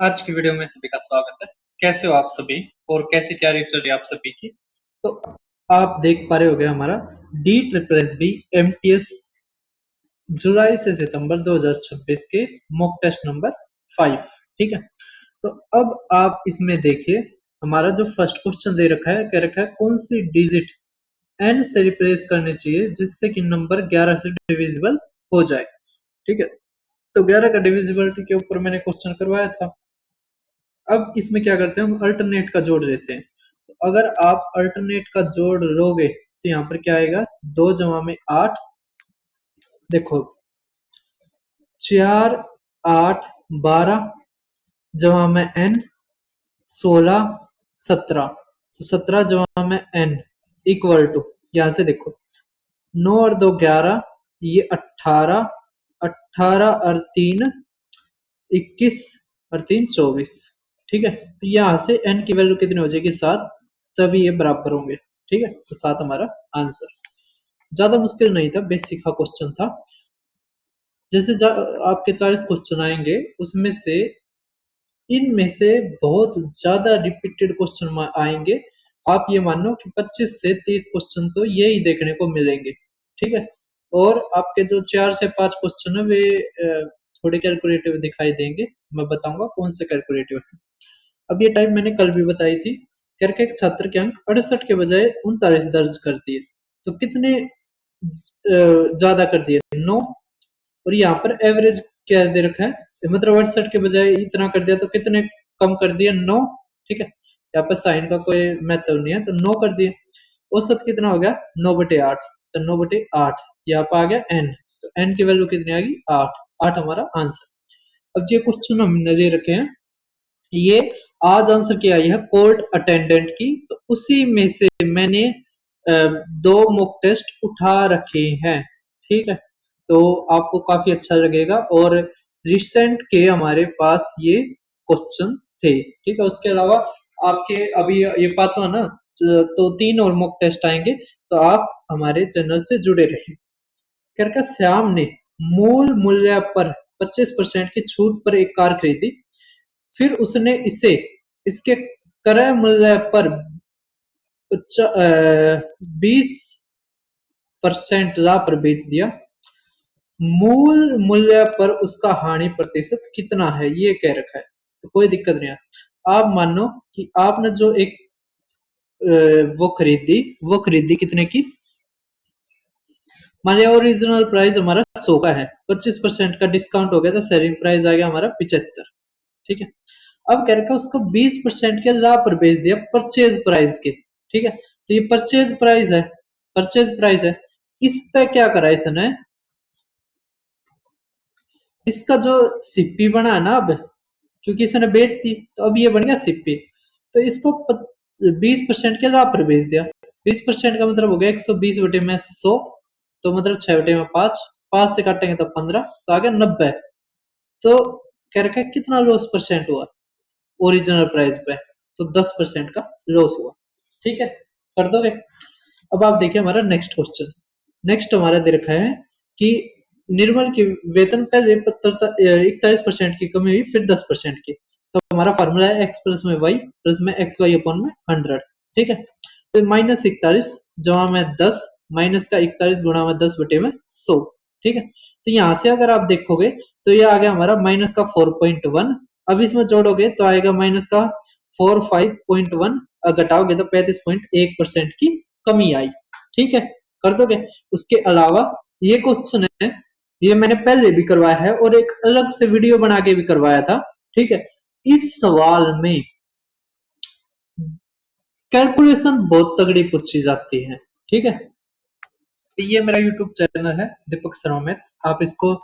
आज की वीडियो में सभी का स्वागत है। कैसे हो आप सभी और कैसी तैयारी चल रही है आप सभी की? तो आप देख पा रहे होगे हमारा D triple S B M T S जुलाई से सितंबर 2026 के मॉक टेस्ट नंबर 5। ठीक है, तो अब आप इसमें देखिए हमारा जो फर्स्ट क्वेश्चन दे रखा है, कह रखा है कौन सी डिजिट एन से रिप्लेस करनी चाहिए जिससे कि नंबर 11 से डिविजिबल हो जाए। ठीक है, तो 11 का डिविजिबिलिटी के ऊपर मैंने क्वेश्चन करवाया था। अब इसमें क्या करते हैं, हम अल्टरनेट का जोड़ देते हैं। तो अगर आप अल्टरनेट का जोड़ लोगे तो यहाँ पर क्या आएगा, 2 जमा में 8, देखो 4 8 12 जमा में n 16 17, तो 17 जमा में n इक्वल टू, यहां से देखो 9 और 2 11, ये 18, 18 और 3 21 और 3 24। ठीक है, तो यहाँ से n की वैल्यू कितनी हो जाएगी, 7, तभी ये बराबर होंगे। ठीक है, तो 7 हमारा आंसर। ज्यादा मुश्किल नहीं था, बेसिक का क्वेश्चन था। जैसे आपके 40 क्वेश्चन आएंगे, उसमें से इनमें से बहुत ज्यादा रिपीटेड क्वेश्चन आएंगे। आप ये मान लो कि 25 से 30 क्वेश्चन तो यही देखने को मिलेंगे। ठीक है, और आपके जो 4 से 5 क्वेश्चन है वे थोड़े कैलकुलेटिव दिखाई देंगे। मैं बताऊंगा कौन से कैलकुलेटिव है। अब ये टाइप मैंने कल भी बताई थी, करके एक छात्र के अंक 68 के बजाय 39 दर्ज कर दिए, तो कितने ज्यादा कर दिए, 9। और यहाँ पर एवरेज क्या दे रखा है, मतलब 68 के बजाय इतना कर दिया तो कितने कम कर दिया, 9। ठीक है, यहाँ पर साइन का कोई मेथड नहीं है तो 9 कर दिए। औसत कितना हो गया, 9/8, तो 9/8 यहाँ पर आ गया n, तो n की वैल्यू कितनी आ गई, 8। 8 हमारा आंसर। अब ये क्वेश्चन हमने ले रखे हैं, ये आज आंसर क्या आई है कोर्ट अटेंडेंट की, तो उसी में से मैंने दो मॉक टेस्ट उठा रखे हैं। ठीक है, तो आपको काफी अच्छा लगेगा, और रिसेंट के हमारे पास ये क्वेश्चन थे। ठीक है, उसके अलावा आपके अभी ये पांचवा ना, तो 3 और मॉक टेस्ट आएंगे, तो आप हमारे चैनल से जुड़े रहें। करके श्याम ने मूल मूल्य पर 25% की छूट पर एक कार खरीदी, फिर उसने इसे इसके क्रय मूल्य पर 20% लाभ पर बेच दिया। मूल मूल्य पर उसका हानि प्रतिशत कितना है, ये कह रखा है। तो कोई दिक्कत नहीं है। आप मान लो कि आपने जो एक वो खरीदी कितने की, मान लिया ओरिजिनल प्राइस हमारा 100 का है, 25% का डिस्काउंट हो गया तो सेलिंग प्राइस आ गया हमारा 75। ठीक है, अब कह रखा उसको 20% के लाभ पर बेच दिया परचेज प्राइस के। ठीक है, तो ये परचेज प्राइस है, परचेज प्राइस है। इस पे क्या करा इसने, इसका जो सिप्पी बना है ना, अब क्योंकि इसने बेच दी तो अब ये बन गया सिप्पी, तो इसको 20% के लाभ पर बेच दिया। 20% का मतलब हो गया 120/100, तो मतलब 6/5, 5 से काटेंगे तो 15, तो आ गया 90। तो कह रखा है कितना लॉस परसेंट हुआ ओरिजिनल प्राइस पे, तो 10% का लॉस हुआ। ठीक है, कर दोगे। अब आप देखिए हमारा नेक्स्ट क्वेश्चन। नेक्स्ट हमारा दे रखा है कि निर्मल की वेतन पहले 41% की कमी हुई, फिर 10% की, तो हमारा फॉर्मूला है एक्स प्लस में वाई प्लस में एक्स वाई अपॉन में 100। ठीक है, तो -41 जमा में 10 माइनस का 41 गुणा में 10/100। ठीक है, तो यहां से अगर आप देखोगे तो ये आ गया हमारा माइनस का 4.1। अब इसमें जोड़ोगे तो आएगा माइनस का 45.1, घटाओगे तो 35.1% की कमी आई। ठीक है, कर दोगे। उसके अलावा ये क्वेश्चन है, ये मैंने पहले भी करवाया है और एक अलग से वीडियो बना के भी करवाया था। ठीक है, इस सवाल में कैलकुलेशन बहुत तगड़ी पूछी जाती है। ठीक है, तो ये मेरा यूट्यूब चैनल है दीपक शर्मा मैथ्स, आप इसको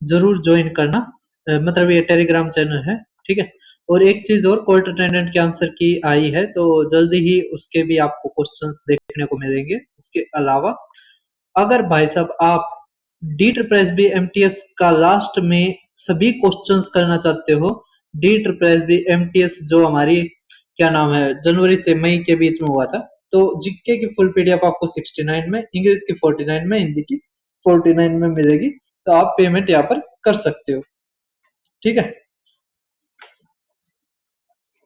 जरूर ज्वाइन करना। मतलब ये टेलीग्राम चैनल है। ठीक है, और एक चीज और, कोर्ट अटेंडेंट के आंसर की आई है तो जल्दी ही उसके भी आपको क्वेश्चंस देखने को मिलेंगे। उसके अलावा अगर भाई साहब आप D triple S B M T S का लास्ट में सभी क्वेश्चंस करना चाहते हो, D triple S B M T S जो हमारी क्या नाम है जनवरी से मई के बीच में हुआ था, तो जीके की फुल पीडीएफ आपको 69 में, इंग्लिश की 49 में, हिंदी की 49 में मिलेगी, तो आप पेमेंट यहाँ पर कर सकते हो। ठीक है,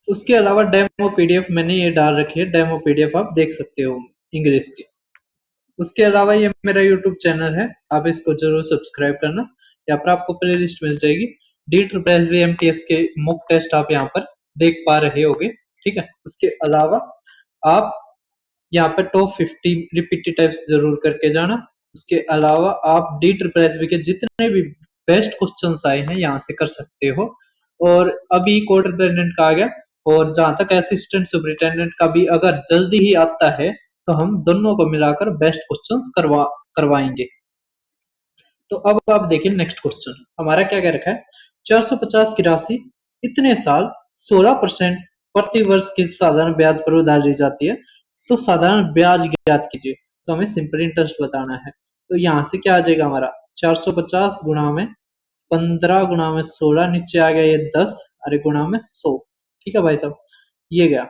उसके अलावा डेमो पीडीएफ मैंने ये डाल रखी है, डेमो पीडीएफ आप देख सकते हो इंग्लिश की। उसके अलावा ये मेरा यूट्यूब चैनल है, आप इसको जरूर सब्सक्राइब करना। यहाँ पर आपको प्ले लिस्ट मिल जाएगी। DSSBMTS के मॉक टेस्ट आप यहाँ पर देख पा रहे होगे, ठीक है। उसके अलावा आप यहाँ पर टॉप 50 रिपीटेटिव्स जरूर करके जाना। उसके अलावा आप DSSB के जितने भी बेस्ट क्वेश्चंस आए हैं यहाँ से कर सकते हो। और अभी कोड रिप्रेजेंटेंट का आ गया, और जहां तक असिस्टेंट सुपरिटेंडेंट का भी अगर जल्दी ही आता है तो हम दोनों को मिलाकर बेस्ट क्वेश्चंस करवाएंगे। तो अब आप देखिए नेक्स्ट क्वेश्चन हमारा क्या कह रखा है। 450 की राशि इतने साल 16% प्रति वर्ष की साधारण ब्याज पर उधार दी जाती है, तो साधारण ब्याज ज्ञात कीजिए। तो हमें सिंपल इंटरेस्ट बताना है। तो यहाँ से क्या आ जाएगा हमारा 450 गुणा में 15 गुणा में 16, नीचे आ गया ये 10, अरे गुणा में 100, ठीक है भाई साहब, ये गया।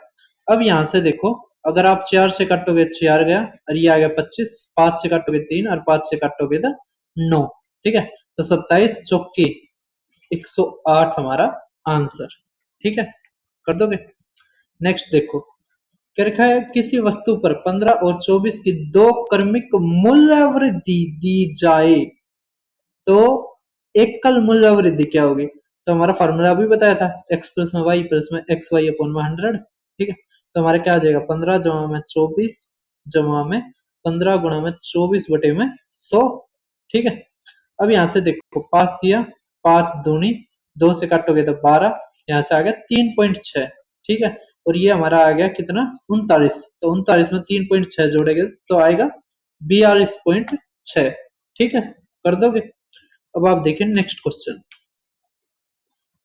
अब यहाँ से देखो, अगर आप 4 से काटोगे 4 गया, और ये आ गया 25, 5 से काटोगे 3, और 5 से काटोगे तो 9, ठीक है। तो 27 चौके 108 हमारा आंसर, ठीक है, कर दोगे। नेक्स्ट देखो क्या लिखा है, किसी वस्तु पर 15 और 24 की दो क्रमिक मूल्य वृद्धि दी जाए तो एकल मूल्य वृद्धि क्या होगी। तो हमारा फॉर्मूला भी बताया था, x प्लस में y प्लस में एक्स वाई अपॉन में 100, ठीक है। तो हमारा क्या आ जाएगा 15 जमा में 24 जमा में 15 गुणा में 24 बटे में 100, ठीक है। अब यहाँ से देखो 5 दिया, 5 दूनी 2 से काटोगे तो 12, यहाँ से आ गया 3.6, ठीक है। और ये हमारा आ गया कितना 39, तो 39 में 3.6 जोड़ेंगे तो आएगा 42.6, ठीक है, कर दोगे। अब आप देखिए नेक्स्ट क्वेश्चन,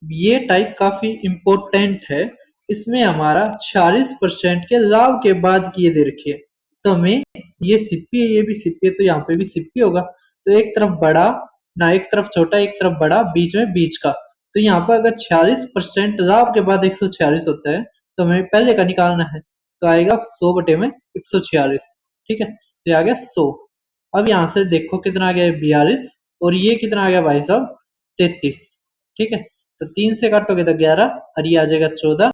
ये टाइप काफी इंपॉर्टेंट है। इसमें हमारा 46% के लाभ के बाद की दे रखी है। तो हमें ये सिप्पी है, ये भी सिप्पी है, तो यहाँ पे भी सिप्पी होगा। तो एक तरफ बड़ा ना, एक तरफ छोटा एक तरफ बड़ा, बीच में बीच का। तो यहाँ पर अगर 46% लाभ के बाद 146 होता है तो हमें पहले का निकालना है। तो आएगा 100 बटे में 146, ठीक है। तो ये आ गया 100। अब यहाँ से देखो कितना आ गया 42, और ये कितना आ गया भाई साहब 33, ठीक है। तो 3 से काटोगे तो 11, और ये आ जाएगा 14,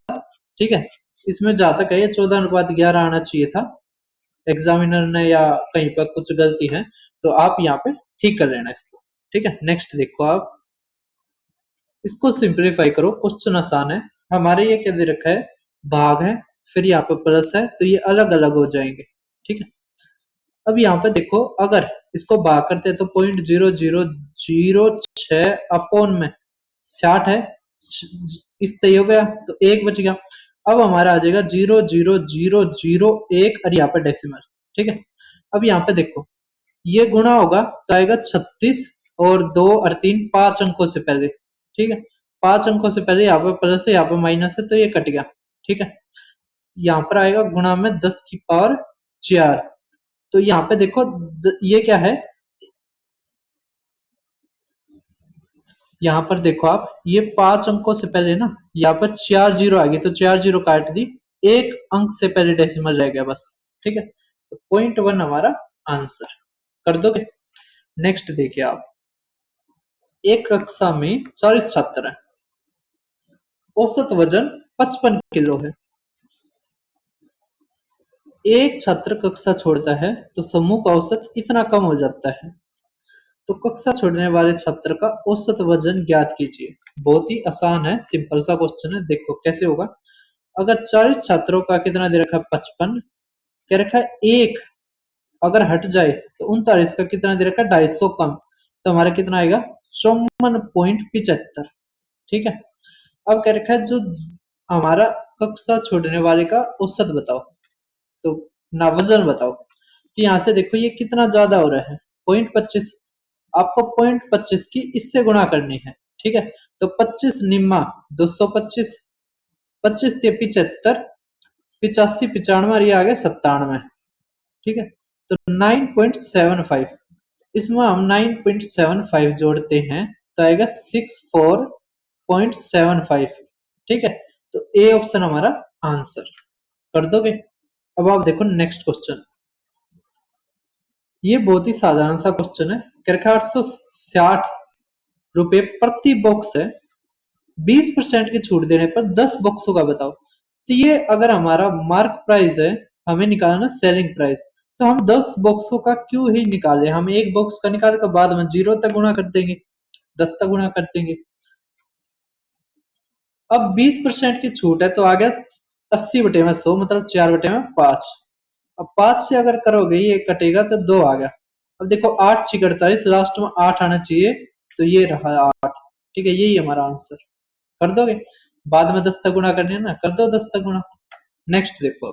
ठीक है। इसमें जहां तक है 14:11 आना चाहिए था, एग्जामिनर ने या कहीं पर कुछ गलती है तो आप यहाँ पे ठीक कर लेना इसको, ठीक है। नेक्स्ट देखो आप इसको सिंप्लीफाई करो, क्वेश्चन आसान है। हमारे ये क्या दे रखा है, भाग है, फिर यहाँ पे प्लस है, तो ये अलग अलग हो जाएंगे, ठीक है। अब यहाँ पे देखो अगर इसको भाग करते हैं तो 0.0006 अपॉन में 60 है, इस तय हो गया तो एक बच गया। अब हमारा आ जाएगा 0.0001, और यहाँ पे डेसिमल, ठीक है। अब यहाँ पे देखो ये गुणा होगा तो आएगा 36, और 2 और 3 5 अंकों से पहले, ठीक है। 5 अंकों से पहले यहाँ पे प्लस है, यहाँ पे माइनस है, तो ये कट गया, ठीक है। यहाँ पर आएगा गुणा में 10 की पावर 4। तो यहाँ पे देखो ये क्या है, यहाँ पर देखो आप ये 5 अंकों से पहले ना, यहाँ पर 4 जीरो आ गई, तो 4 जीरो काट दी, एक अंक से पहले डेसिमल रह गया बस, ठीक है। तो 0.1 हमारा आंसर, कर दोगे। नेक्स्ट देखिए आप, एक कक्षा में 40 छात्र हैं, औसत वजन 55 किलो है। एक छात्र कक्षा छोड़ता है तो समूह का औसत इतना कम हो जाता है, तो कक्षा छोड़ने वाले छात्र का औसत वजन ज्ञात कीजिए। बहुत ही आसान है, सिंपल सा क्वेश्चन है। देखो कैसे होगा, अगर 40 छात्रों का कितना दे रखा है 55, क्या रखा है एक, अगर हट जाए तो 39 का कितना दे रखा है 250 कम, तो हमारा कितना आएगा 54.75, ठीक है। अब क्या रखा है जो हमारा कक्षा छोड़ने वाले का औसत बताओ, तो ना वजन बताओ। तो यहाँ से देखो ये कितना ज्यादा हो रहा है 0.25, आपको 0.25 की इससे गुणा करनी है, ठीक है। तो 25 निम्मा 225, 25 से 75, 85 95, और ये आ गया 97, ठीक है। तो 9.75, इसमें हम 9.75 जोड़ते हैं तो आएगा 64.75, ठीक है। तो ए ऑप्शन हमारा आंसर, कर दोगे। अब आप देखो नेक्स्ट क्वेश्चन, ये बहुत ही साधारण सा क्वेश्चन है। 860 रुपए प्रति बॉक्स है, 20% की छूट देने पर 10 बॉक्सों का बताओ। तो ये अगर हमारा मार्क प्राइस है, हमें निकालना सेलिंग प्राइस, तो हम 10 बॉक्सों का क्यों ही निकाले, हम एक बॉक्स का निकाल कर बाद में 0 तक गुणा कर देंगे, 10 तक गुणा कर देंगे। अब 20% की छूट है तो आ गया 80/100, मतलब 4/5। अब 5 से अगर करोगे ये कटेगा तो 2 आ गया। अब देखो 8 6 48, लास्ट में 8 आना चाहिए, तो ये रहा 8। ठीक है, यही हमारा आंसर। कर दोगे, बाद में 10 तक गुणा करने है ना, कर दो 10 तक गुणा। नेक्स्ट देखो,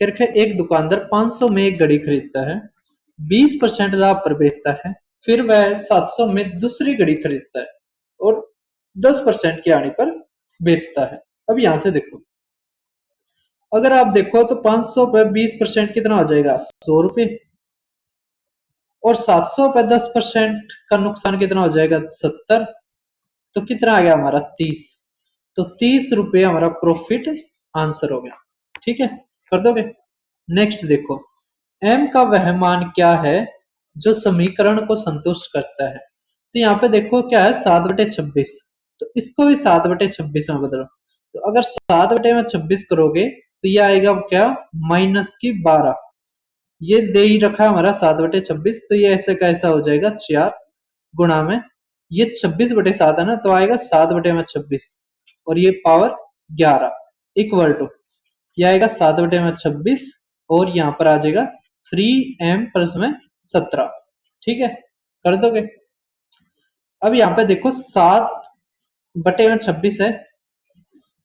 क्या रखा है, एक दुकानदार 500 में एक घड़ी खरीदता है, 20% लाभ पर बेचता है, फिर वह 700 में दूसरी घड़ी खरीदता है और 10% के आने पर बेचता है। अब यहां से देखो, अगर आप देखो तो 500 पे 20% कितना हो जाएगा, 100 रुपए, और 700 पे 10% का नुकसान कितना हो जाएगा, 70। तो कितना आ गया हमारा, 30। तो 30 रुपए हमारा प्रॉफिट आंसर हो गया। ठीक है, कर दोगे। नेक्स्ट देखो, m का वह मान क्या है जो समीकरण को संतुष्ट करता है। तो यहाँ पे देखो क्या है, 7/26, तो इसको भी 7/26 में बदलो। तो अगर 7/26 करोगे तो ये आएगा क्या, -12। ये दे ही रखा है हमारा 7/26, तो ये ऐसे कैसा हो जाएगा, 4 गुणा में ये 26/7 है ना, तो आएगा 7/26, और ये पावर 11 इक्वल टू, ये आएगा 7/26, और यहाँ पर आ जाएगा 3m प्लस में 17। ठीक है, कर दोगे। अब यहाँ पे देखो 7/26 है,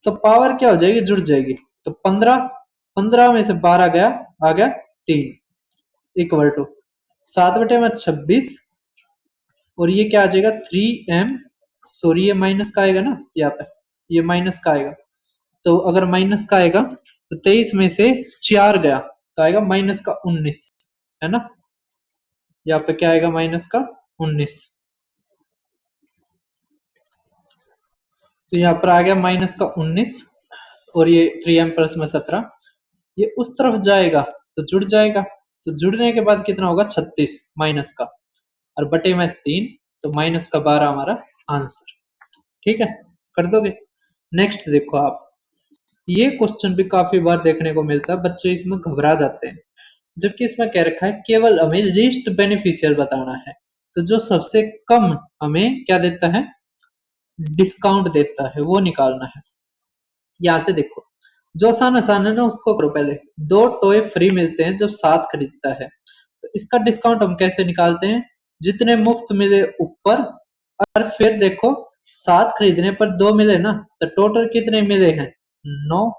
तो पावर क्या हो जाएगी, जुड़ जाएगी, तो 15, 15 में से 12 गया, आ गया 3 इक्वल टू 7/26, और ये क्या आ जाएगा, 3m, सॉरी ये माइनस का आएगा ना, यहाँ पे ये माइनस का आएगा, तो अगर माइनस का आएगा तो 23 में से 4 गया तो आएगा -19, है ना। यहाँ पे क्या आएगा, -19, तो यहाँ पर आ गया -19, और ये 3m प्लस में 17, ये उस तरफ जाएगा तो जुड़ जाएगा, तो जुड़ने के बाद कितना होगा, 36 माइनस का, और बटे में 3, तो -12 हमारा आंसर। ठीक है, कर दोगे। नेक्स्ट देखो आप, ये क्वेश्चन भी काफी बार देखने को मिलता है, बच्चे इसमें घबरा जाते हैं, जबकि इसमें कह रखा है केवल हमें लीस्ट बेनिफिशियल बताना है, तो जो सबसे कम हमें क्या देता है, डिस्काउंट देता है, वो निकालना है। यहां से देखो, जो आसान आसान है ना उसको करो पहले। 2 टॉय फ्री मिलते हैं जब 7 खरीदता है, तो इसका डिस्काउंट हम कैसे निकालते हैं, जितने मुफ्त मिले ऊपर, और फिर देखो 7 खरीदने पर 2 मिले ना, तो टोटल कितने मिले हैं, 9,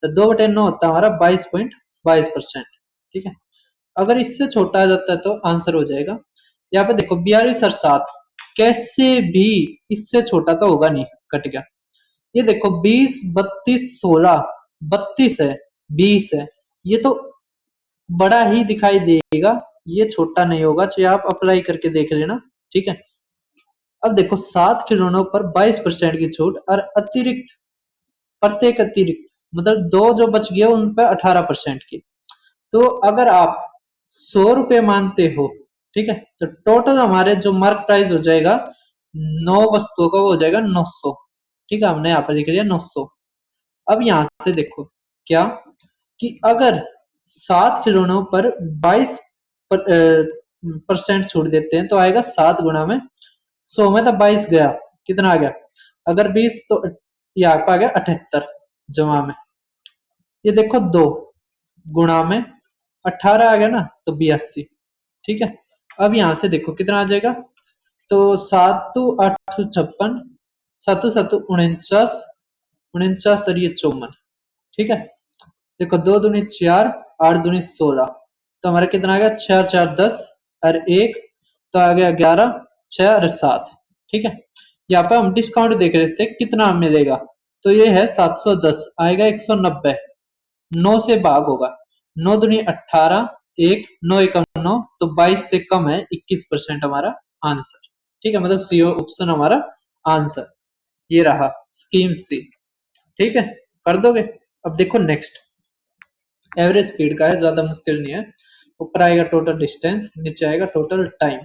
तो 2/9 होता है हमारा 22.22%। ठीक है, अगर इससे छोटा आ जाता है तो आंसर हो जाएगा। यहाँ पे देखो 42 और 7, कैसे भी इससे छोटा तो होगा नहीं, कट गया। ये देखो 20 32 16, 32 है, 20 है, ये तो बड़ा ही दिखाई देगा, ये छोटा नहीं होगा, चाहे आप अप्लाई करके देख लेना। ठीक है, अब देखो 7 खिलौनों पर 22% की छूट, और अतिरिक्त, प्रत्येक अतिरिक्त मतलब 2 जो बच गए उन पर 18% की। तो अगर आप 100 रुपए मानते हो, ठीक है, तो टोटल हमारे जो मार्क प्राइस हो जाएगा 9 वस्तुओं का, वो हो जाएगा 900। ठीक है, हमने यहाँ पर लिख लिया 900। अब यहां से देखो क्या, कि अगर 7 खिलौनों पर 22% छूट देते हैं, तो आएगा 7 गुणा में 100 में, तो 22 गया, कितना आ गया, अगर 20 तो यहाँ पर आ गया 78 जमा में, ये देखो 2 गुणा में 18 आ गया ना, तो 82। ठीक है, अब यहां से देखो कितना आ जाएगा, तो 7 8 56, 7 7 49, 49 और ये 54। ठीक है, देखो 2 दूनी 4, 8 दूनी 16, तो हमारा कितना आ गया, 6 4 10 और 1, तो आ गया 11, 6 और 7। ठीक है, यहाँ पे हम डिस्काउंट देख लेते हैं कितना मिलेगा, तो ये है 710, आएगा 190, 9 से भाग होगा, 9 दूनी 18, 1 9 1 9, तो 22 से कम है, 21% हमारा आंसर। ठीक है, मतलब सी ऑप्शन हमारा आंसर, ये रहा स्कीम सी। ठीक है, कर दोगे। अब देखो नेक्स्ट, एवरेज स्पीड का है, ज्यादा मुश्किल नहीं है। ऊपर आएगा टोटल डिस्टेंस, नीचे आएगा टोटल टाइम।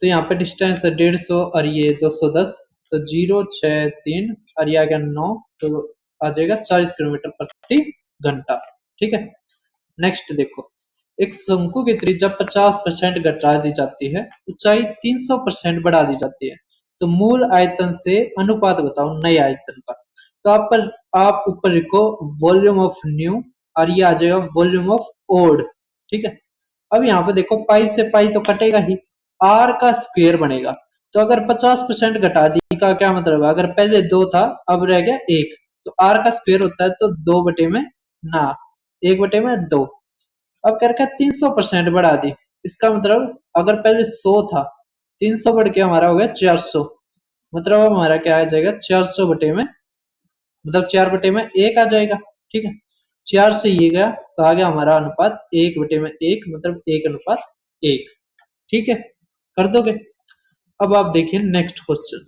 तो यहाँ पे डिस्टेंस है 150 और ये 210, तो 0 6 3 और ये आ गया 9, तो आ जाएगा 40 किलोमीटर प्रति घंटा। ठीक है, नेक्स्ट देखो, एक शंकु की त्रिज्या 50% घटा दी जाती है, ऊंचाई 300% बढ़ा दी जाती है, तो मूल आयतन से अनुपात बताओ नए आयतन का। तो आप ऊपर लिखो वॉल्यूम ऑफ न्यू और ये आ जाएगा वॉल्यूम ऑफ ओल्ड। ठीक है, अब यहाँ पे देखो पाई से पाई तो कटेगा ही, आर का स्क्वायर बनेगा। तो अगर 50% घटा दी का क्या मतलब है, अगर पहले 2 था अब रह गया 1, तो आर का स्क्वायर होता है तो 2 बटे में ना 1 बटे में 2। अब क्या रखा, 300% बढ़ा दी, इसका मतलब अगर पहले 100 था, 300 बढ़ के हमारा हो गया 400, मतलब अब हमारा क्या आ जाएगा 400 बटे में, मतलब 4 बटे में 1 आ जाएगा। ठीक है, 4 से ये गया तो आ गया हमारा अनुपात 1 बटे में 1, मतलब 1:1। ठीक है, कर दोगे। अब आप देखिए नेक्स्ट क्वेश्चन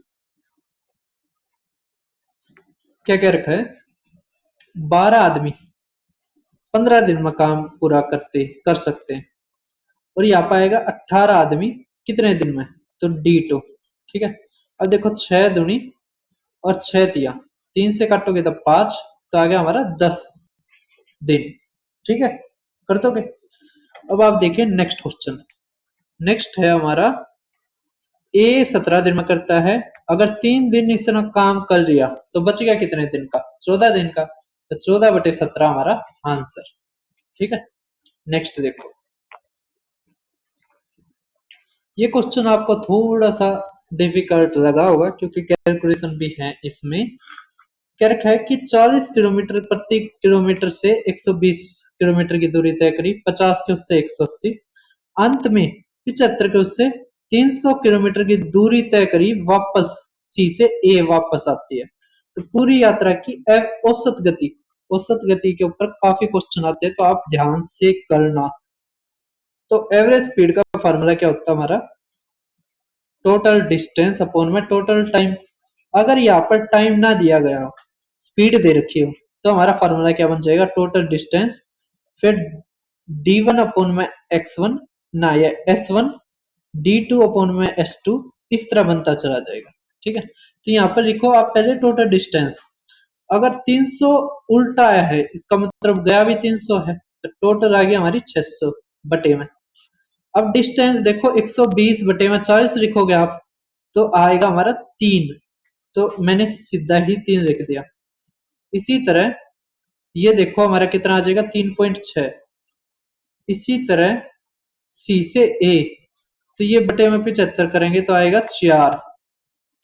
क्या क्या रखा है, 12 आदमी 15 दिन में काम पूरा कर सकते हैं, और यहाँ पाएगा 18 आदमी कितने दिन में, तो D2। ठीक है, अब देखो 6 दूनी और 6 तिया, 3 से काटोगे तो 5, तो आ गया हमारा 10 दिन। ठीक है, कर दोगे। अब आप देखिए नेक्स्ट क्वेश्चन, नेक्स्ट है हमारा ए 17 दिन में करता है, अगर 3 दिन इसने काम कर लिया तो बच गया कितने दिन का, 14 दिन का, तो 14/17 हमारा आंसर। ठीक है, नेक्स्ट देखो, ये क्वेश्चन आपको थोड़ा सा डिफिकल्ट लगा होगा क्योंकि कैलकुलेशन भी है इसमें। क्या रखा है कि 40 किलोमीटर प्रति किलोमीटर से 120 किलोमीटर की दूरी तय करी, 50 के उससे 180, अंत में 75 के उससे 300 किलोमीटर की दूरी तय करी, वापस सी से ए वापस आती है, तो पूरी यात्रा की औसत गति के ऊपर काफी क्वेश्चन आते हैं, तो आप ध्यान से करना। तो एवरेज स्पीड का फार्मूला क्या होता है हमारा, टोटल डिस्टेंस अपॉन में टोटल टाइम। अगर यहाँ पर टाइम ना दिया गया हो, स्पीड दे रखी हो, तो हमारा फार्मूला क्या बन जाएगा, टोटल डिस्टेंस फिर d1 अपॉन में x1 ना या s1 d2 अपॉन में s2, इस तरह बनता चला जाएगा। ठीक है, तो यहाँ पर लिखो आप पहले टोटल डिस्टेंस, अगर 300 उल्टा आया है इसका मतलब गया भी 300 है, तो टोटल आ गया हमारी 600 बटे में। अब डिस्टेंस देखो 120 बटे में 40 लिखोगे आप, तो आएगा हमारा 3, तो मैंने सीधा ही 3 लिख दिया। इसी तरह ये देखो हमारा कितना आ जाएगा 3.6। इसी तरह सी से ए, तो ये बटे में 75 करेंगे तो आएगा 4।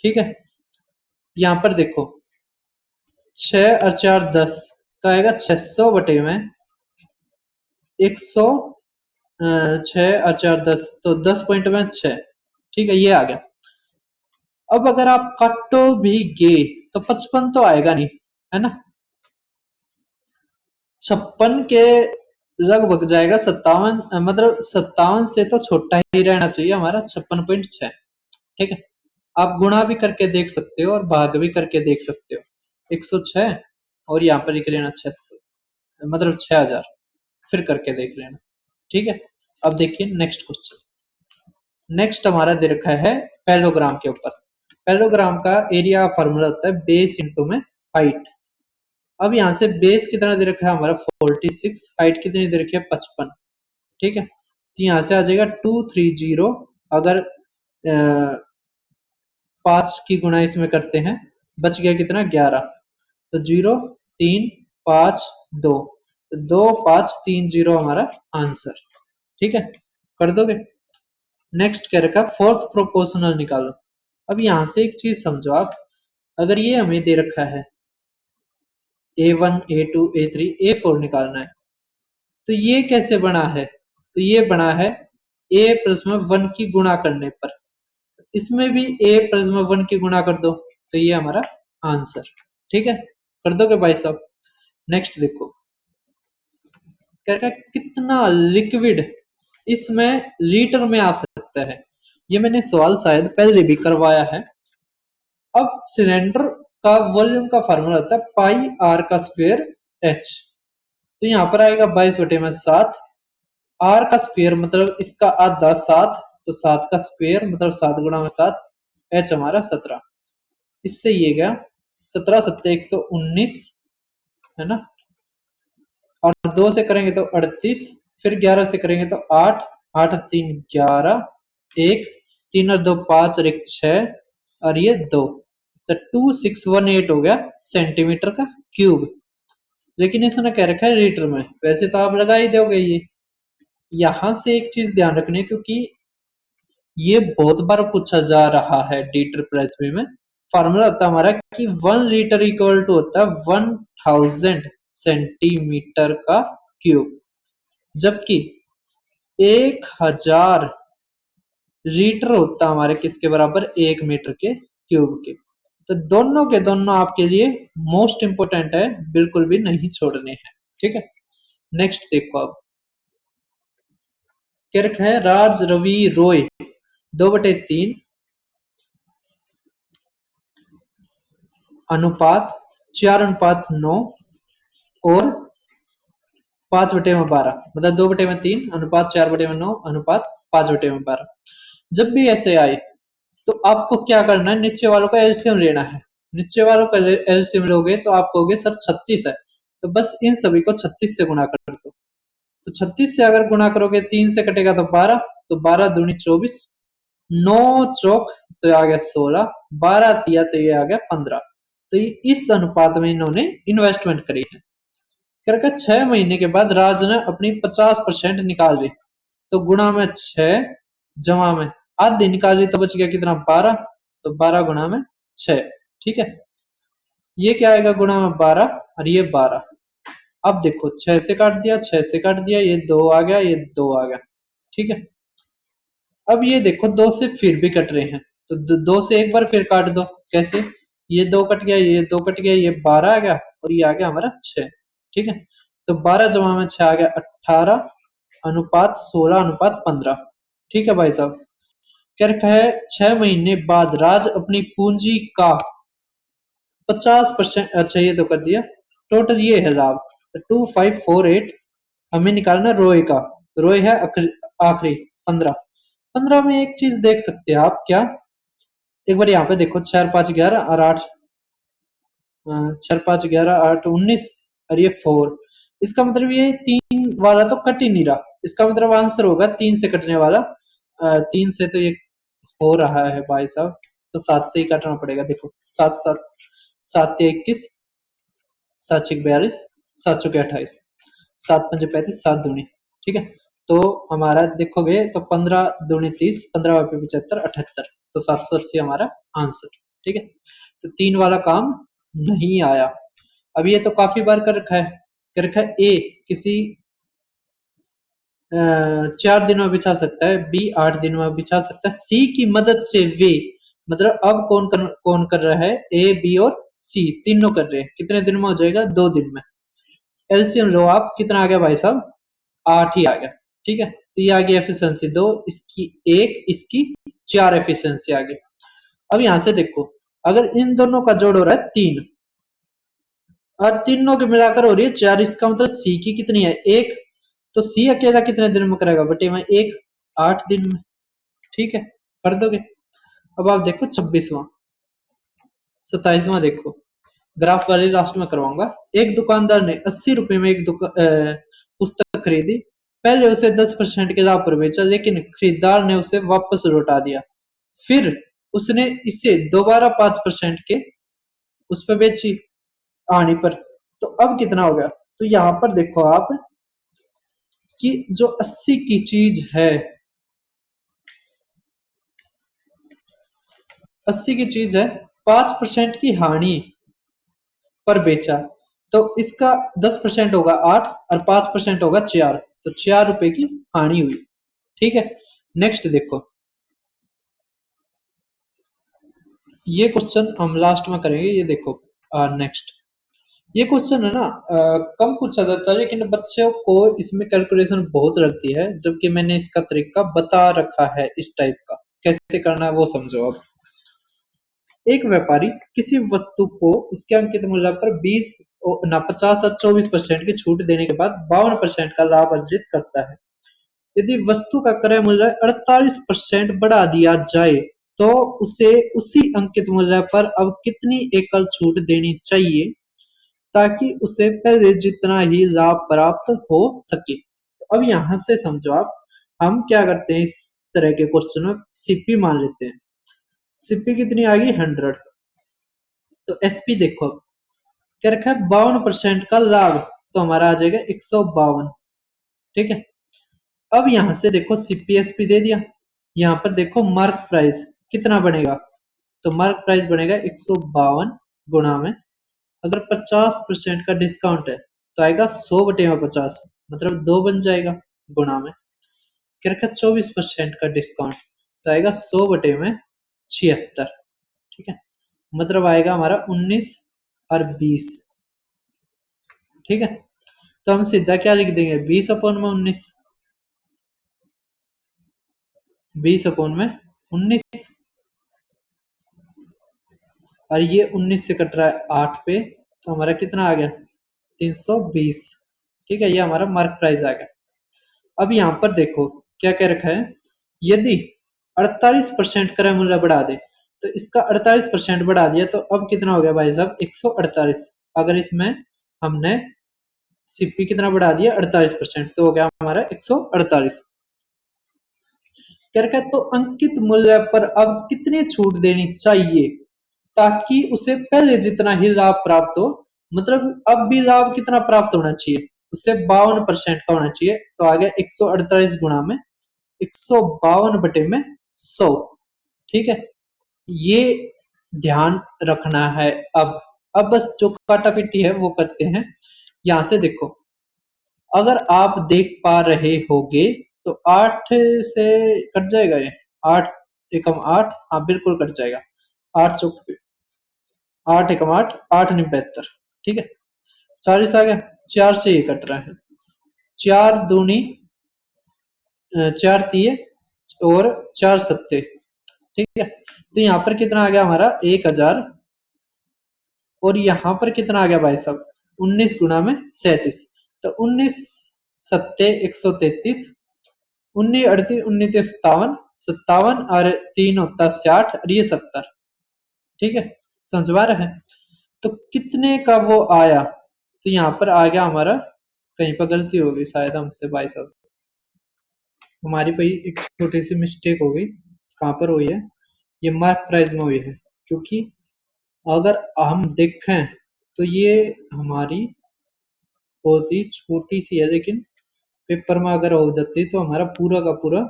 ठीक है, यहां पर देखो 6 और 4 10, तो आएगा 600 बटे में 100, 6 और 4 10, तो 10 पॉइंट में 6। ठीक है, ये आ गया। अब अगर आप काटो भी गे तो 55 तो आएगा नहीं, है ना, 56 के लगभग जाएगा 57, मतलब 57 से तो छोटा ही रहना चाहिए हमारा 56.6। ठीक है, आप गुणा भी करके देख सकते हो और भाग भी करके देख सकते हो, 106 और यहाँ पर लिख लेना 600, मतलब 6000, फिर करके देख लेना। ठीक है, अब देखिए नेक्स्ट क्वेश्चन, नेक्स्ट हमारा दे रखा है पैरेललोग्राम के ऊपर। पैरेललोग्राम का एरिया फॉर्मूला होता है बेस इंटू में हाइट। अब यहाँ से बेस कितना दे रखा है हमारा 46, हाइट कितनी दे रखी है 55। ठीक है, तो यहाँ से आ जाएगा 230, अगर 5 की गुणा इसमें करते हैं बच गया कितना 11, तो 0 3 5 2, 2 5 3 0 हमारा आंसर। ठीक है, कर दोगे। नेक्स्ट क्या रखा, फोर्थ प्रोपोर्शनल निकालो। अब यहां से एक चीज समझो आप, अगर ये हमें दे रखा है A1 A2 A3 A4 निकालना है, तो ये कैसे बना है, तो ये बना है a प्लस में 1 की गुणा करने पर, इसमें भी a प्लस में 1 की गुणा कर दो, तो ये हमारा आंसर। ठीक है, कर दोगे भाई साहब। नेक्स्ट देखो क्या क्या, कितना लिक्विड इसमें लीटर में आ सकता है, ये मैंने सवाल शायद पहले भी करवाया है। अब सिलेंडर का वॉल्यूम का फार्मूला होता है पाई आर का स्क्वायर एच, तो यहाँ पर आएगा 22/7, आर का स्क्वायर मतलब इसका आधा 7, तो 7 का स्क्वायर मतलब 7 गुणा में 7, एच हमारा 17, इससे ये गया 17 7 119, है ना। और 2 से करेंगे तो 38, फिर 11 से करेंगे तो 8, 8 3 11, 1 3 और 2 5 और 1 6 और ये 2, तो 2618 हो गया सेंटीमीटर का क्यूब। लेकिन इसने कह रखा है लीटर में, वैसे तो आप लगा ही दोगे ये। यहां से एक चीज ध्यान रखनी, क्योंकि ये बहुत बार पूछा जा रहा है लीटर प्लस में। फार्मूला होता है हमारा कि 1 लीटर इक्वल टू होता है 1000 सेंटीमीटर का क्यूब, जबकि 1000 लीटर होता है हमारे किसके बराबर, 1 मीटर के क्यूब के। तो दोनों के दोनों आपके लिए मोस्ट इंपोर्टेंट है, बिल्कुल भी नहीं छोड़ने हैं। ठीक है, नेक्स्ट देखो अब क्या रखा है, राज रवि रोय 2/3 अनुपात 4:9 और 5/12, मतलब 2/3 अनुपात 4/9 अनुपात 5/12। जब भी ऐसे आए तो आपको क्या करना है, नीचे वालों का एलसीएम लेना है। नीचे वालों का एलसीएम लोगे तो आप कहोगे सर 36 है, तो बस इन सभी को 36 से गुणा कर दो। तो 36 से अगर गुणा करोगे 3 से कटेगा तो 12, तो 12 दूनी 24, 9 चौक तो आ गया 16, 12 तिया तो ये आ गया 15। तो ये इस अनुपात में इन्होंने इन्वेस्टमेंट करी है। करके 6 महीने के बाद राज ने अपनी 50% निकाल ली, तो गुणा में 6 जमा में आधी निकाल ली, तो बच गया कितना, 12, तो 12 गुणा में 6। ठीक है, ये क्या आएगा, गुणा में 12 और ये 12। अब देखो 6 से काट दिया, 6 से काट दिया, ये 2 आ गया, ये 2 आ गया। ठीक है, अब ये देखो 2 से फिर भी कट रहे हैं, तो 2 से एक बार फिर काट दो। कैसे, ये 2 कट गया, ये 2 कट गया, ये 12 आ गया और ये आ गया हमारा 6। ठीक है, तो 12 जमा में 6 आ गया 18 अनुपात 16 अनुपात 15। ठीक है भाई साहब, क्या रखा है, 6 महीने बाद राज अपनी पूंजी का 50%, अच्छा ये तो कर दिया, टोटल ये है लाभ, तो 2548 हमें निकालना रोए का। रोए है आखिरी 15। 15 में एक चीज देख सकते हैं आप, क्या, एक बार यहाँ पे देखो 4 5 11 और 8, 4 5 11 8 19 और ये 4, इसका मतलब ये 3 वाला तो कट ही नहीं रहा, इसका मतलब आंसर होगा 3 से कटने वाला। 3 से तो ये हो रहा है भाई साहब, तो 7 से ही काटना पड़ेगा। देखो 7 7 7 21, 7 6 42, 7 चौके 28, 7 पंजे 35, 7 दूनी। ठीक है, तो हमारा देखोगे तो 15 दूनी 30, 15 वापे 75 78, तो 780 हमारा आंसर। ठीक है, तो 3 वाला काम नहीं आया। अब ये तो काफी बार कर रखा है, कर रखा है ए किसी 4 दिन में बिछा सकता है, बी 8 दिन में बिछा सकता है, सी की मदद से वे, मतलब अब कौन कर रहा है, ए बी और सी तीनों कर रहे हैं, कितने दिन में हो जाएगा, 2 दिन में। एलसीएम लो आप, कितना आ गया भाई साहब, 8 ही आ गया। ठीक है, तो ये आ गई एफिशिएंसी 2, इसकी 1, इसकी 4 एफिशिएंसी आ गई। अब यहां से देखो, अगर इन दोनों का जोड़ हो रहा है 3 और तीनों के मिलाकर हो रही है 4, इसका मतलब सी की कितनी है, 1, तो सी अकेला कितने दिन में करेगा, बटे में 1, 8 दिन में। ठीक है, कर दोगे। अब आप देखो 26वां 27वां देखो, ग्राफ वाले लास्ट में करवाऊंगा। एक दुकानदार ने 80 रुपए में एक पुस्तक खरीदी, पहले उसे 10% के लाभ पर बेचा, लेकिन खरीदार ने उसे वापस लौटा दिया। फिर उसने इसे दोबारा 5% के उस पर बेची आने पर, तो अब कितना हो गया, तो यहां पर देखो आप कि जो 80 की चीज है, 80 की चीज है, 5% की हानि पर बेचा, तो इसका 10% होगा 8 और 5% होगा 4, तो 4 रुपए की हानि हुई। ठीक है, नेक्स्ट देखो, ये क्वेश्चन हम लास्ट में करेंगे। ये देखो नेक्स्ट, ये क्वेश्चन है ना कम पूछा जाता है, लेकिन बच्चों को इसमें कैलकुलेशन बहुत लगती है, जबकि मैंने इसका तरीका बता रखा है इस टाइप का, कैसे करना है वो समझो। अब एक व्यापारी किसी वस्तु को उसके अंकित मूल्य पर 50 और 24% की छूट देने के बाद 52% का लाभ अर्जित करता है। यदि वस्तु का क्रय मूल्य 48% बढ़ा दिया जाए, तो उसे उसी अंकित मूल्य पर अब कितनी एकल छूट देनी चाहिए। ताकि उसे पहले जितना ही लाभ प्राप्त हो सके। तो अब यहां से समझो आप, हम क्या करते हैं, इस तरह के क्वेश्चन में सीपी मान लेते हैं। सीपी कितनी आ गई 100, तो एसपी देखो क्या रखा है 52% का लाभ, तो हमारा आ जाएगा 152। ठीक है, अब यहां से देखो सीपीएसपी दे दिया, यहां पर देखो मार्क प्राइस कितना बनेगा, तो मार्क प्राइस बनेगा 152 गुणा में, अगर 50% का डिस्काउंट है तो आएगा 100 बटे में 50, मतलब 2 बन जाएगा, गुणा में क्या रखा 24% का डिस्काउंट, तो आएगा 100 बटे में 76। ठीक है, मतलब आएगा हमारा 19 और 20। ठीक है, तो हम सीधा क्या लिख देंगे 20 अपॉन में 19, 20 अपॉन में 19, और ये 19 से कट रहा है 8 पे, तो हमारा कितना आ गया 320। ठीक है, ये हमारा मार्क प्राइस आ गया। अब यहाँ पर देखो क्या क्या रखा है, यदि 48% क्रय मूल्य बढ़ा दे, तो इसका 48% बढ़ा दिया, तो अब कितना हो गया भाई साहब 148। अगर इसमें हमने सीपी कितना बढ़ा दिया 48%, तो हो गया हमारा 148। क्या रखा है, तो अंकित मूल्य पर अब कितनी छूट देनी चाहिए ताकि उसे पहले जितना ही लाभ प्राप्त हो, मतलब अब भी लाभ कितना प्राप्त होना चाहिए, उससे 52% का होना चाहिए, तो आ गया 148 गुणा में 152 बटे में 100। ठीक है, ये ध्यान रखना है। अब बस जो काटा पिट्टी है वो करते हैं। यहां से देखो, अगर आप देख पा रहे होगे तो 8 से कट जाएगा ये, 8 एकम 8, हाँ बिल्कुल कट जाएगा, 8 चौक 8 एकम 8, 8 निम 72। ठीक है, 40 आ गया, 4 से ये कट रहा है, 4 दूनी 4 तीय और 4 सत्ते। ठीक है, तो यहाँ पर कितना आ गया हमारा 1000, और यहाँ पर कितना आ गया भाई साहब 19 गुणा में 37, तो 19 सत्ते 133, 19 38 19 57, 57 और 3 होता 60, और ये 70। ठीक है, समझवा रहे हैं, तो कितने का वो आया, तो यहाँ पर आ गया हमारा, कहीं पर गलती हो गई शायद हमसे भाई साहब, हमारी भाई एक छोटी सी मिस्टेक हो गई। कहाँ पर हुई है, ये मार्क प्राइस में हुई है, क्योंकि अगर हम देखें तो ये हमारी बहुत ही छोटी सी है, लेकिन पेपर में अगर हो जाती तो हमारा पूरा का पूरा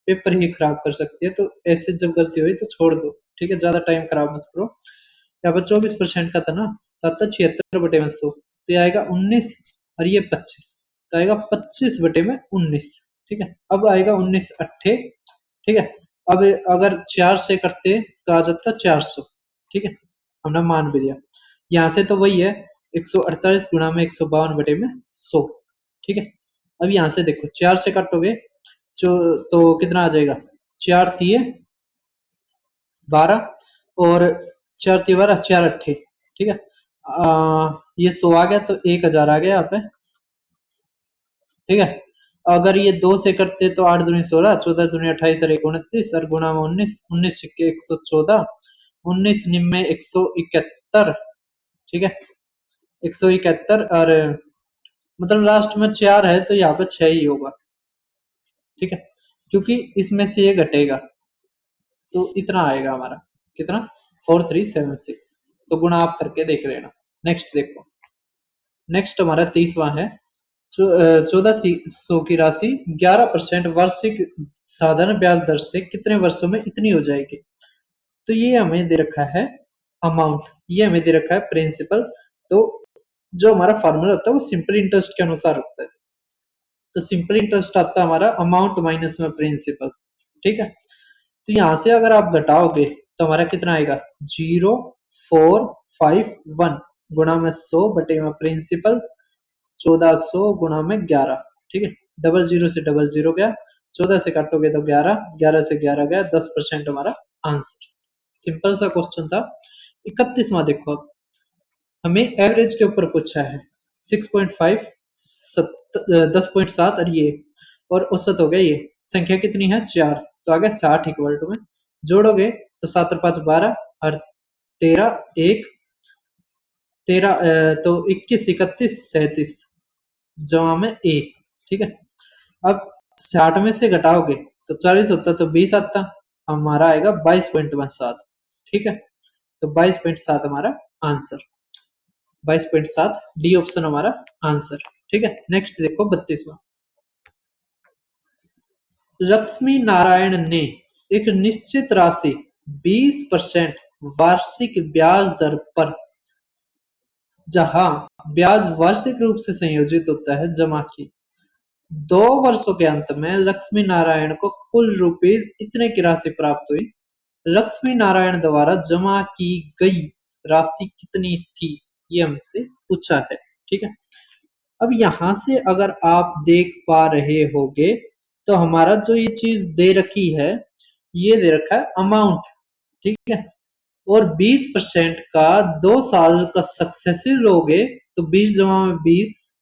पेपर ही खराब कर सकती है। तो ऐसे जब गलती हुई तो छोड़ दो, ठीक है, ज्यादा टाइम खराब मत करो। यहाँ पर 24% का था ना, तो 76 बटे में 100, तो ये आएगा 19, और ये 25, तो आएगा 25 बटे में 19। ठीक है, अब आएगा 19 अट्ठे। ठीक है, अब अगर 4 से करते तो आ जाता 400। ठीक है, हमने मान भी लिया, यहाँ से तो वही है 148 गुणा में 152 बटे में 100। ठीक है, अब यहाँ से देखो 4 से काटोगे जो, तो कितना आ जाएगा 4 तीय 12, और 4 तीय 12, 4 अट्ठे। ठीक है, ये 100 आ गया, तो 1000 आ गया यहाँ पे। ठीक है, अगर ये 2 से करते तो 8 दूनी 16, 14 दूनी 28 और 1 29, और गुणा में 19, 19 सिक्के 114, 19 निम्मे 171। ठीक है, 171, और मतलब लास्ट में 4 है तो यहाँ पे 6 ही होगा। ठीक है, क्योंकि इसमें से ये घटेगा, तो इतना आएगा हमारा, कितना 4376। तो गुणा आप करके देख लेना। नेक्स्ट देखो, नेक्स्ट हमारा 30वां है, 1400 की राशि 11% वार्षिक साधारण ब्याज दर से कितने वर्षों में इतनी हो जाएगी। तो ये हमें दे रखा है अमाउंट, ये हमें दे रखा है प्रिंसिपल। तो जो हमारा फॉर्मूला होता है वो सिंपल इंटरेस्ट के अनुसार होता है, तो सिंपल इंटरेस्ट आता है हमारा अमाउंट माइनस में प्रिंसिपल। ठीक है, तो यहां से अगर आप घटाओगे तो हमारा कितना आएगा 0451 गुणा में 100 बटे में प्रिंसिपल 1400 गुणा में 11। ठीक है, डबल जीरो से डबल जीरो गया, 14 से काटोगे तो 11, 11 से 11 गया, 10% हमारा आंसर। सिंपल सा क्वेश्चन था। 31वां देखो, अब हमें एवरेज के ऊपर पूछा है 6.5 10.7, और ये और औसत हो गया, ये संख्या कितनी है 4, तो आ गया 60 इक्वल टू में जोड़ोगे तो 7 और 5 12, और 13 1 तो 21 31 37 जमा में 1। ठीक है, अब 60 में से घटाओगे तो 40 होता तो 20 आता, हमारा आएगा 22.17। ठीक है, तो 22.7 हमारा आंसर, 22.7 डी ऑप्शन हमारा आंसर। ठीक है, नेक्स्ट देखो 32वां। लक्ष्मी नारायण ने एक निश्चित राशि 20% वार्षिक ब्याज दर पर, जहां ब्याज वार्षिक रूप से संयोजित होता है, जमा की। 2 वर्षों के अंत में लक्ष्मी नारायण को कुल रुपीज इतने की राशि प्राप्त हुई। लक्ष्मी नारायण द्वारा जमा की गई राशि कितनी थी, ये हमसे पूछा है। ठीक है, अब यहां से अगर आप देख पा रहे होगे तो हमारा जो ये चीज दे रखी है, ये दे रखा है अमाउंट। ठीक है, और 20% का 2 साल का सक्सेसिव लोगे तो 20 जमा में 20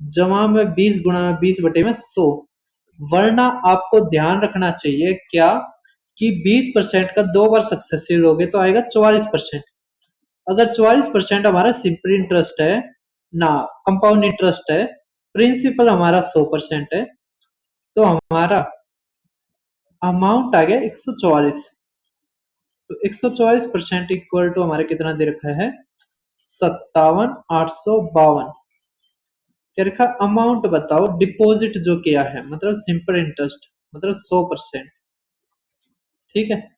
जमा में 20 गुणा में 20 बटे में 100, वरना आपको ध्यान रखना चाहिए क्या कि 20% का 2 बार सक्सेसिव लोगे तो आएगा 44%। अगर 44% हमारा सिंपल इंटरेस्ट है ना, कंपाउंड इंटरेस्ट है, प्रिंसिपल हमारा 100% है, तो हमारा अमाउंट आ गया 144। तो 144% इक्वल टू हमारे कितना दे रखा है, 57,852। क्या रखा, अमाउंट बताओ डिपॉजिट जो किया है, मतलब सिंपल इंटरेस्ट, मतलब 100%। ठीक है,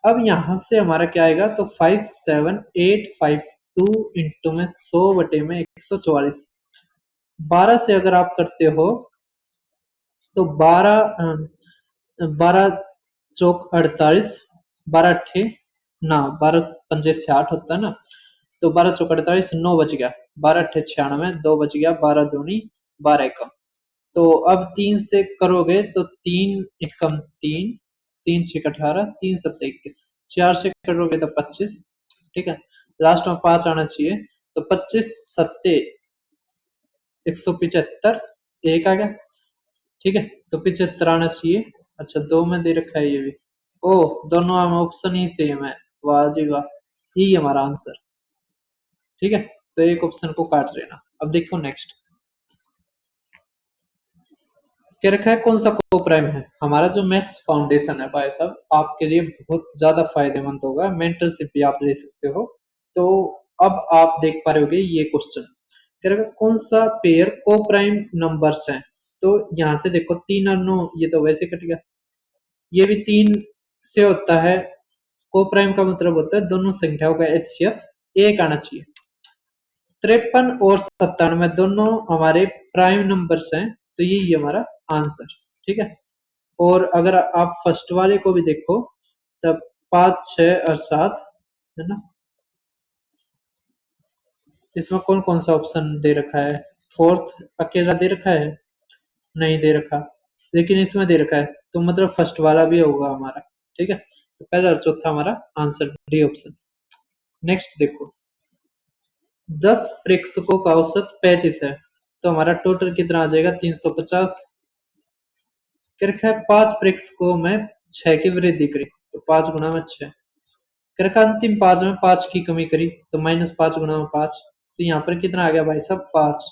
अब यहां से हमारा क्या आएगा, तो 57852 इंटू में 100 बटे में 144। 12 से अगर आप करते हो तो 12 चौक 48, 12 अट्ठे ना 12 पंजे 60 होता है ना, तो 12 चौक 48, 9 बच गया, 12 अट्ठे 96, 2 बच गया, 12 दूनी 12 एकम। तो अब 3 से करोगे तो 3 एकम 3, 3 छक 18, 3 सत्ते 21, 4 से करोगे तो 25। ठीक है, लास्ट में 5 आना चाहिए, तो 25 सत्ते 175, एक आ गया। ठीक है, तो 75 आना चाहिए। अच्छा, 2 में दे रखा है ये भी, ओ दोनों ऑप्शन ही सेम है, वाह जी वाह, यही हमारा आंसर। ठीक है, तो एक ऑप्शन को काट लेना। अब देखो नेक्स्ट क्या रखा है, कौन सा को प्राइम है। हमारा जो मैथ्स फाउंडेशन है भाई साहब, आपके लिए बहुत ज्यादा फायदेमंद होगा, मेंटरशिप भी आप ले सकते हो। तो अब आप देख पा रहे होगे ये क्वेश्चन क्या रखा, कौन सा पेयर को प्राइम नंबर्स है। तो यहां से देखो 3 और 9, ये तो वैसे कट गया, ये भी 3 से होता है। को प्राइम का मतलब होता है दोनों संख्याओं का एचसीएफ एक आना चाहिए। 53 और 97 दोनों हमारे प्राइम नंबर्स हैं, तो यही हमारा आंसर। ठीक है, और अगर आप फर्स्ट वाले को भी देखो तब 5 6 और 7 है ना, इसमें कौन कौन सा ऑप्शन दे रखा है, फोर्थ अकेला दे रखा है, नहीं दे रखा, लेकिन इसमें दे रखा है, तो मतलब फर्स्ट वाला भी होगा हमारा। ठीक है, तो पहला और चौथा हमारा आंसर डी ऑप्शन। नेक्स्ट देखो, 10 प्रेक्षकों का औसत 35 है, तो हमारा टोटल कितना आ जाएगा, 350। क्या है, 5 प्रेक्षकों में 6 की वृद्धि करी, तो 5 गुना में 6। क्या अंतिम 5 में 5 की कमी करी, तो -5 गुना में 5, तो यहाँ पर कितना आ गया भाई साहब, 5।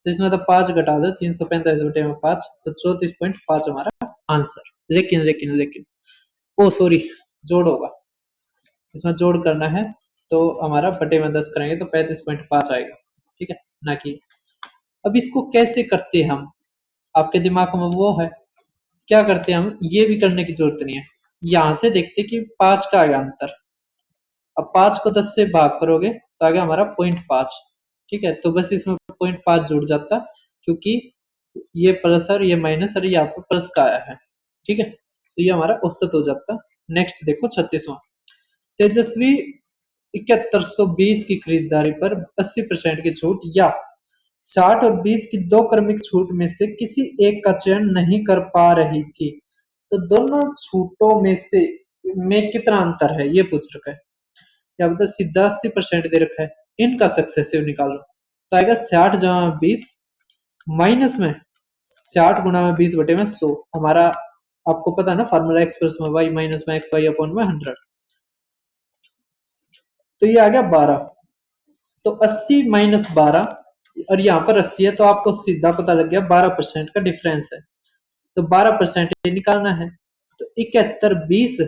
तो इसमें तो 5 घटा दो, 345 बटे में 5, तो 34.5 हमारा आंसर। लेकिन लेकिन लेकिन ओ सॉरी, जोड़ होगा, इसमें जोड़ करना है, तो हमारा बटे में 10 करेंगे तो 35.5 आएगा। ठीक है, ना कि अब इसको कैसे करते हैं हम, आपके दिमाग में वो है, क्या करते हैं हम, ये भी करने की जरूरत नहीं है। यहां से देखते कि 5 का आ गया अंतर, अब 5 को 10 से भाग करोगे तो आ गया हमारा 0.5। ठीक है, तो बस इसमें 0.5 जुड़ जाता, क्योंकि ये प्लस और ये माइनस और ये आपको प्लस का आया है। ठीक है, तो ये हमारा औसत हो जाता। नेक्स्ट देखो 36वां, तेजस्वी 7120 की खरीदारी पर 80% की छूट या 60 और 20 की 2 क्रमिक छूट में से किसी एक का चयन नहीं कर पा रही थी, तो दोनों छूटों में से में कितना अंतर है, ये पूछ रखा है। या बता, सीधा 80% दे रखा है, इनका सक्सेसिव निकालो, तो आएगा 60 जमा 20 माइनस में 60 गुना में 20 बटे में 100। हमारा आपको पता है ना फार्मूला, एक्सप्रेस में y माइनस में एक्स वाई अपॉन में 100, तो ये आ गया 12। तो 80 माइनस 12, और यहाँ पर 80 है तो आपको सीधा पता लग गया 12% का डिफरेंस है, तो 12% ये निकालना है। तो 71 20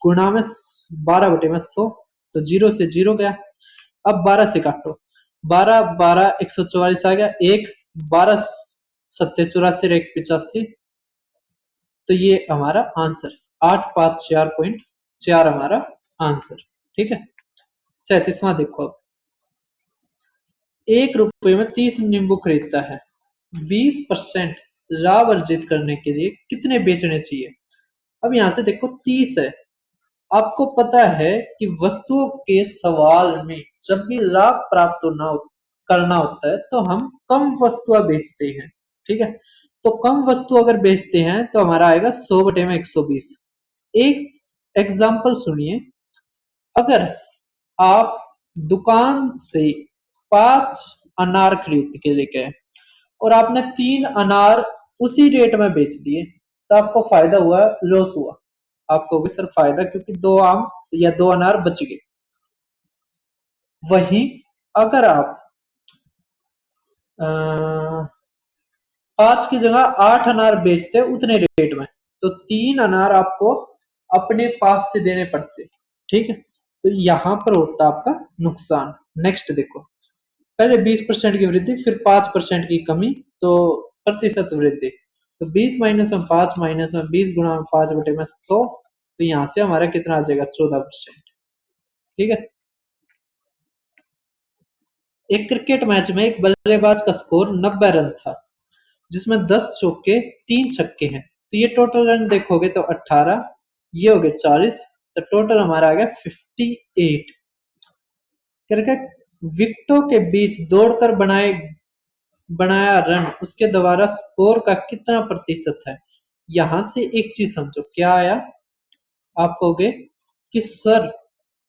गुणा में 12/100, तो 0 से 0 गया। अब 12 से काटो, 12 12 144 आ गया, एक 12 7 84 और 1 85, तो ये हमारा आंसर 854.4 हमारा आंसर। ठीक है। 37वां देखो, अब 1 रुपए में 30 नींबू खरीदता है, 20% लाभ अर्जित करने के लिए कितने बेचने चाहिए। अब यहां से देखो 30 है, आपको पता है कि वस्तुओं के सवाल में जब भी लाभ प्राप्त करना होता है तो हम कम वस्तुएं बेचते हैं। ठीक है, तो कम वस्तु अगर बेचते हैं तो हमारा आएगा 100/120। एक एग्जाम्पल सुनिए, अगर आप दुकान से 5 अनार खरीद के लेके आए और आपने 3 अनार उसी रेट में बेच दिए, तो आपको फायदा हुआ लॉस हुआ। आप कहोगे सर फायदा, क्योंकि 2 आम या 2 अनार बच गए। वहीं अगर आप 5 की जगह 8 अनार बेचते उतने रेट में, तो 3 अनार आपको अपने पास से देने पड़ते। ठीक है, तो यहां पर होता आपका नुकसान। नेक्स्ट देखो, पहले 20% की वृद्धि, फिर 5% की कमी, तो प्रतिशत वृद्धि। तो 20 माइनस में 5 माइनस में 20 गुणा में 5/100, तो यहां से हमारा कितना आ जाएगा 14%। ठीक है। एक क्रिकेट मैच में एक बल्लेबाज का स्कोर 90 रन था, जिसमें 10 चौके 3 छक्के हैं, तो ये टोटल रन देखोगे तो 18, ये हो गए 40, तो टोटल हमारा आ गया 58। करके विकेटों के बीच दौड़कर बनाया रन उसके द्वारा स्कोर का कितना प्रतिशत है। यहां से एक चीज समझो, क्या आया, आप कहोगे कि सर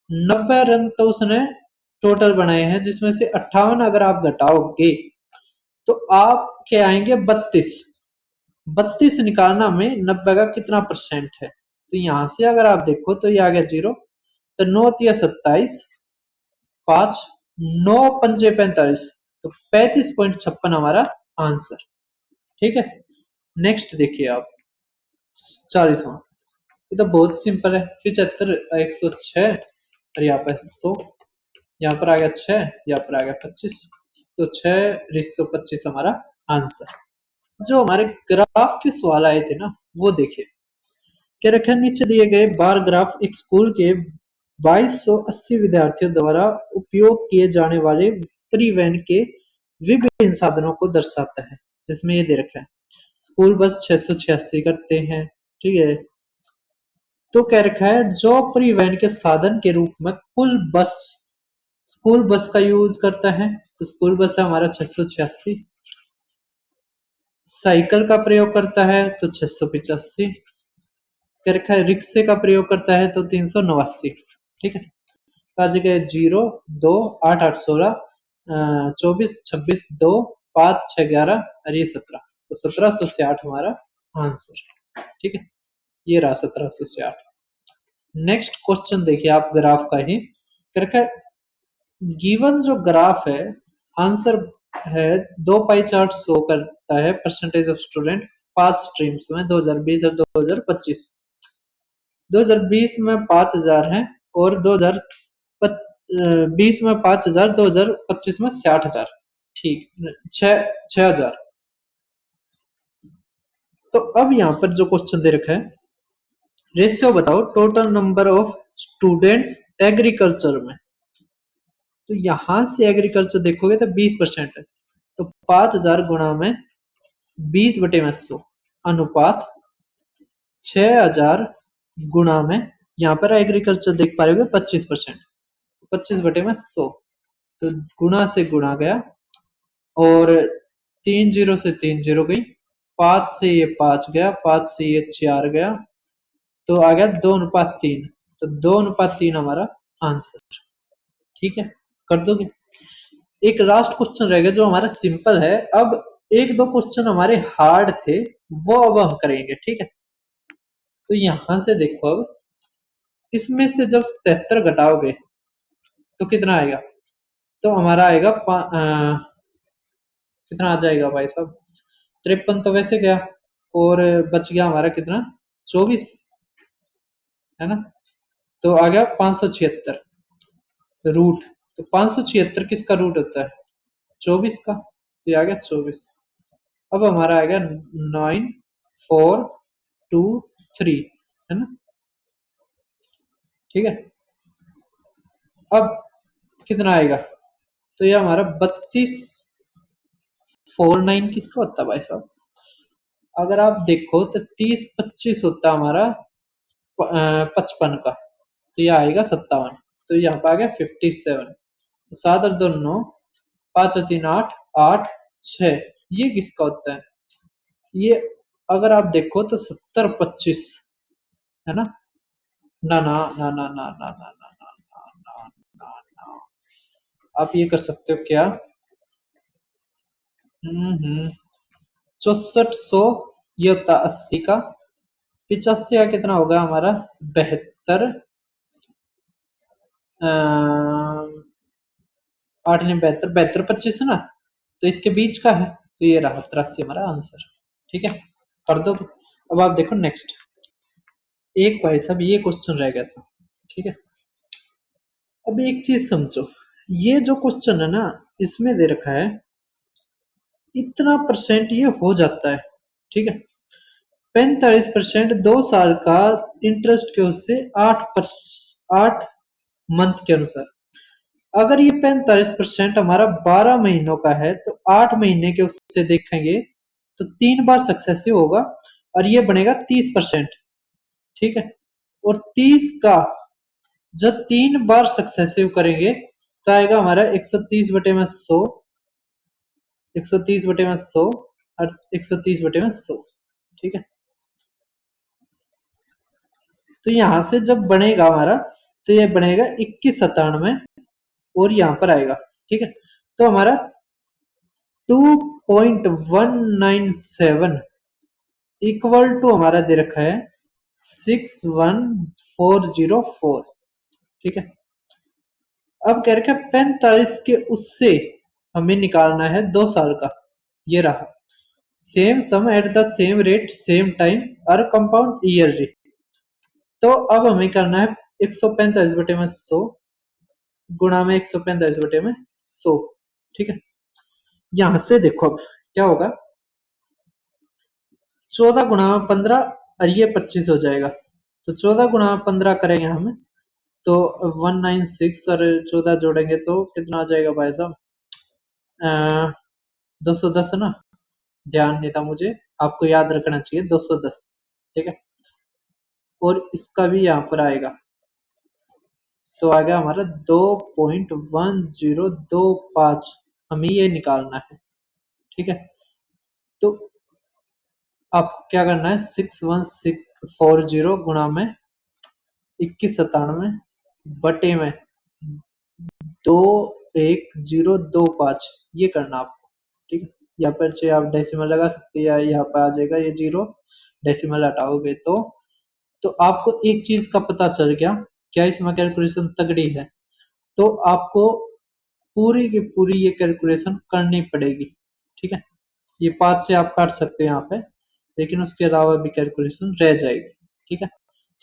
90 रन तो उसने टोटल बनाए हैं, जिसमें से 58 अगर आप घटाओगे तो आप क्या आएंगे 32। 32 निकालना में 90 का कितना परसेंट है, तो यहां से अगर आप देखो तो ये आ गया 0, तो 9 या 27, 5 9 पंजे 45, तो 35.56 हमारा आंसर। ठीक है। नेक्स्ट देखिए आप 40वां, ये तो बहुत सिंपल है, 75 106 और यहाँ पर 100, यहाँ पर आ गया 6, यहाँ पर आ गया 25, तो 6/125 हमारा आंसर। जो हमारे ग्राफ के सवाल आए थे ना, वो देखिए क्या रखा है, नीचे दिए गए बार ग्राफ एक स्कूल के 2280 विद्यार्थियों द्वारा उपयोग किए जाने वाले परिवहन के विभिन्न साधनों को दर्शाता है। जिसमें ये दे रखा है स्कूल बस 686 करते हैं। ठीक है, तो कह रखा है जो परिवहन के साधन के रूप में कुल बस स्कूल बस का यूज करता है, तो स्कूल बस है हमारा 686। साइकिल का प्रयोग करता है तो 685। कह रखा है रिक्शे का प्रयोग करता है तो 389। ठीक है, तो आज गए 0 2 8 8 16 24 26 2 5 6 11 और ये 17, तो 1700 हमारा आंसर। ठीक है, ये रहा 1700। नेक्स्ट क्वेश्चन देखिए आप ग्राफ का ही करके, गिवन जो ग्राफ है आंसर है, दो पाई चार्ट शो करता है परसेंटेज ऑफ स्टूडेंट 5 स्ट्रीम्स में 2020 और 2025। 2020 में 5000 है और 2020 में 5000, 2025 में 60,000। ठीक, 6,000। तो अब यहाँ पर जो क्वेश्चन दे रखा है, रेशियो बताओ total number of students agriculture में। तो यहां से एग्रीकल्चर देखोगे तो 20% है, तो 5000 गुणा में 20/100 अनुपात 6000 गुणा में, यहाँ पर एग्रीकल्चर देख पा रहे हो 25%, 25/100, तो गुणा से गुणा गया और 3 जीरो से 3 जीरो गई, 5 से ये 5 गया, 5 से ये 4 गया, तो आ गया 2:3, तो 2:3 हमारा आंसर। ठीक है, कर दोगे। एक लास्ट क्वेश्चन रहेगा जो हमारा सिंपल है। अब एक दो क्वेश्चन हमारे हार्ड थे, वो अब हम करेंगे। ठीक है, तो यहां से देखो, अब इसमें से जब 77 घटाओगे तो कितना आएगा, तो हमारा आएगा कितना आ जाएगा भाई साहब, 53 तो वैसे गया, और बच गया हमारा कितना, 24, है ना। तो आ गया 576 रूट। तो 576 किसका रूट होता है, 24 का, तो ये आ गया 24। अब हमारा आ गया 9423, है ना, ठीक है। अब कितना आएगा, तो ये हमारा 3249 किसका होता है भाई साहब, अगर आप देखो तो 3025 होता है हमारा 55 का, तो ये आएगा 57, तो यहाँ पे आ गया 57। तो 7 और 2 9, 5 और 3 8, 8 6, ये किसका होता है, ये अगर आप देखो तो 7025, है ना, ना ना ना ना ना ना ना ना ना ना ना ना ना। आप ये कर सकते हो क्या, 6400, ये होता 80 का, 85 का कितना होगा हमारा, 72, 8 ने 72, 7225 है ना, तो इसके बीच का है, तो ये रहा 83 हमारा आंसर, ठीक है, कर दो। अब आप देखो नेक्स्ट, एक भाई साहब ये क्वेश्चन रह गया था, ठीक है। अब एक चीज समझो, ये जो क्वेश्चन है ना, इसमें दे रखा है इतना परसेंट ये हो जाता है, ठीक है, 45% 2 साल का इंटरेस्ट के उससे 8 मंथ के अनुसार। अगर ये 45% हमारा 12 महीनों का है, तो 8 महीने के उससे देखेंगे तो 3 बार सक्सेसिव होगा, और ये बनेगा 30%, ठीक है। और 30 का जब 3 बार सक्सेसिव करेंगे, तो आएगा हमारा 130/100, 130/100, और 130/100, ठीक है। तो यहां से जब बनेगा हमारा, तो ये बनेगा 2197, और यहां पर आएगा, ठीक है। तो हमारा 2.197 इक्वल टू हमारा दे रखा है 61404, ठीक है। अब कह रखा है 45 के उससे हमें निकालना है 2 साल का, ये रहा, same sum at the same rate same time और कंपाउंड ईयरली। तो अब हमें करना है 145/100 गुणा में 145/100, ठीक है। यहां से देखो अब क्या होगा, 14 गुणा में 15, और ये 25 हो जाएगा, तो 14 गुणा में 15 करेंगे हम, तो 196, और 14 जोड़ेंगे तो कितना आ जाएगा भाई साहब, 210 ना, ध्यान नहीं था मुझे, आपको याद रखना चाहिए 210, ठीक है। और इसका भी यहाँ पर आएगा, तो आ गया हमारा 2.1025, हमें ये निकालना है, ठीक है। तो अब क्या करना है, 61640 गुणा में 2197 बटे में 21025, ये करना आपको, ठीक है। यहाँ पर चाहे आप डेसिमल लगा सकते हैं, या यहाँ पर आ जाएगा ये 0, डेसिमल हटाओगे तो आपको एक चीज का पता चल गया, क्या इसमें कैलकुलेशन तगड़ी है, तो आपको पूरी की पूरी ये कैलकुलेशन करनी पड़ेगी, ठीक है। ये 5 से आप काट सकते हो यहाँ पे, लेकिन उसके अलावा भी कैलकुलेशन रह जाएगी, ठीक है।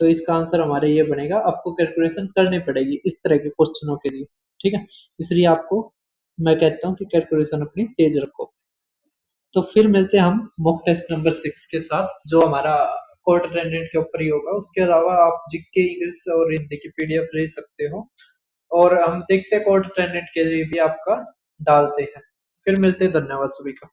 तो इसका आंसर हमारे ये बनेगा, आपको कैलकुलेशन करनी पड़ेगी इस तरह के क्वेश्चनों के लिए, ठीक है। इसलिए आपको मैं कहता हूँ कि कैलकुलेशन अपनी तेज रखो। तो फिर मिलते हैं हम मॉक टेस्ट नंबर 6 के साथ, जो हमारा कोर्ट अटेंडेंट के ऊपर ही होगा। उसके अलावा आप जीके, इंग्लिश और हिंदी की पीडीएफ ले सकते हो, और हम देखते हैं कोर्ट अटेंडेंट के लिए भी आपका डालते हैं। फिर मिलते हैं, धन्यवाद सभी का।